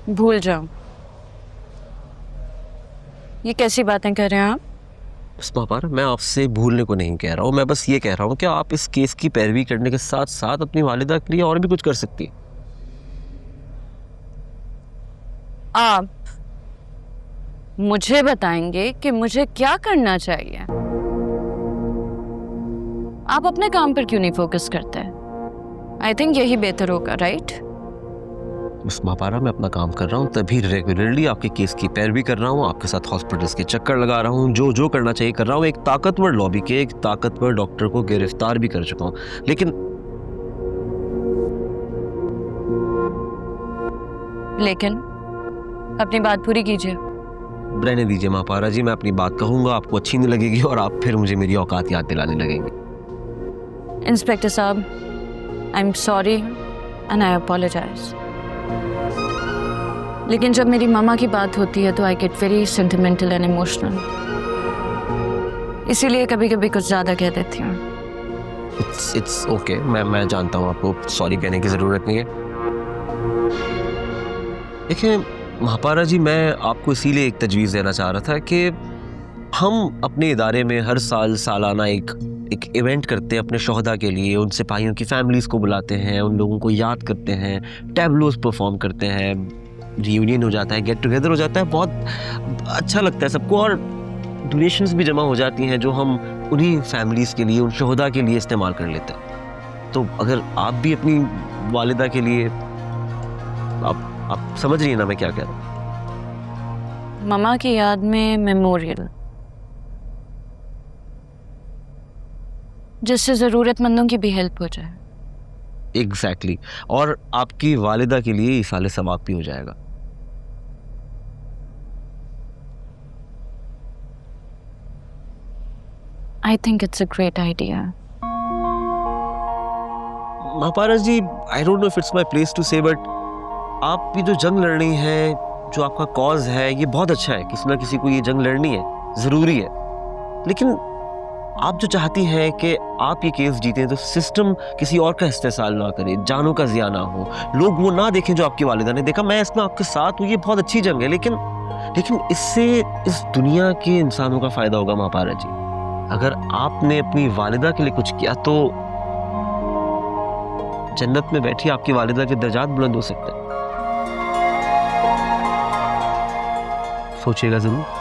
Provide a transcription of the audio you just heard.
भूल जाओ। ये कैसी बातें कर रहे हैं आप? बस पापा, मैं आपसे भूलने को नहीं कह रहा हूँ, मैं बस ये कह रहा हूँ कि आप इस केस की पैरवी करने के साथ साथ अपनी वालिदा के लिए और भी कुछ कर सकती है। आप मुझे बताएंगे कि मुझे क्या करना चाहिए? आप अपने काम पर क्यों नहीं फोकस करते? आई थिंक यही बेहतर होगा, राइट? बस मापारा, मैं अपना काम कर रहा हूँ, तभी रेगुलरली आपके केस की पैरवी कर रहा हूँ, आपके साथ हॉस्पिटल्स के चक्कर लगा रहा हूँ, जो जो करना चाहिए कर रहा हूँ। एक ताकतवर लॉबी के एक ताकतवर डॉक्टर को गिरफ्तार भी कर चुका हूँ, लेकिन अपनी बात पूरी कीजिए। रहने दीजिए मापारा जी, मैं अपनी बात कहूँगा, आपको अच्छी नहीं लगेगी और आप फिर मुझे मेरी औकात याद दिलाने लगेंगे। इंस्पेक्टर साहब, I am sorry and I apologize, लेकिन जब मेरी मामा की बात होती है तो I get very sentimental and emotional, इसीलिए कभी कभी कुछ ज़्यादा कह देती हूँ। इट्स ओके, मैं जानता हूँ आपको सॉरी कहने की ज़रूरत नहीं है। देखिए महापारा जी, मैं आपको इसीलिए एक तजवीज़ देना चाह रहा था कि हम अपने इदारे में हर साल सालाना एक इवेंट करते हैं अपने शोहदा के लिए, उन सिपाहियों की फैमिलीज़ को बुलाते हैं, उन लोगों को याद करते हैं, टैबलोज परफॉर्म करते हैं, रियूनियन हो जाता है, गेट टुगेदर हो जाता है, बहुत अच्छा लगता है सबको, और डोनेशंस भी जमा हो जाती हैं जो हम उन्हीं फैमिलीज़ के लिए, उन शोहदा के लिए इस्तेमाल कर लेते हैं। तो अगर आप भी अपनी वालिदा के लिए, आप समझ रही हैं ना मैं क्या कह रहा हूँ? मामा की याद में मेमोरियल, जिससे ज़रूरतमंदों की भी हेल्प हो जाए। एग्जैक्टली, और आपकी वालिदा के लिए इसाले सवाब भी हो जाएगा। I think it's a great idea. Mahaparas ji, I don't know if it's my place to say, but आप ये जो जंग लड़नी है, जो आपका कॉज है, ये बहुत अच्छा है। किसी ना किसी को ये जंग लड़नी है, ज़रूरी है। लेकिन आप जो चाहती हैं कि आप ये केस जीतें तो सिस्टम किसी और का इस्तेसाल ना करे, जानों का ज़िया ना हो, लोग वो ना देखें जो आपकी वालिदा ने देखा। मैं इसमें आपके साथ हूँ, ये बहुत अच्छी जंग है, लेकिन इससे इस दुनिया के इंसानों का फ़ायदा होगा महापारा जी। अगर आपने अपनी वालिदा के लिए कुछ किया तो जन्नत में बैठी आपकी वालिदा के दर्जात बुलंद हो सकते हैं। सोचिएगा ज़रूर।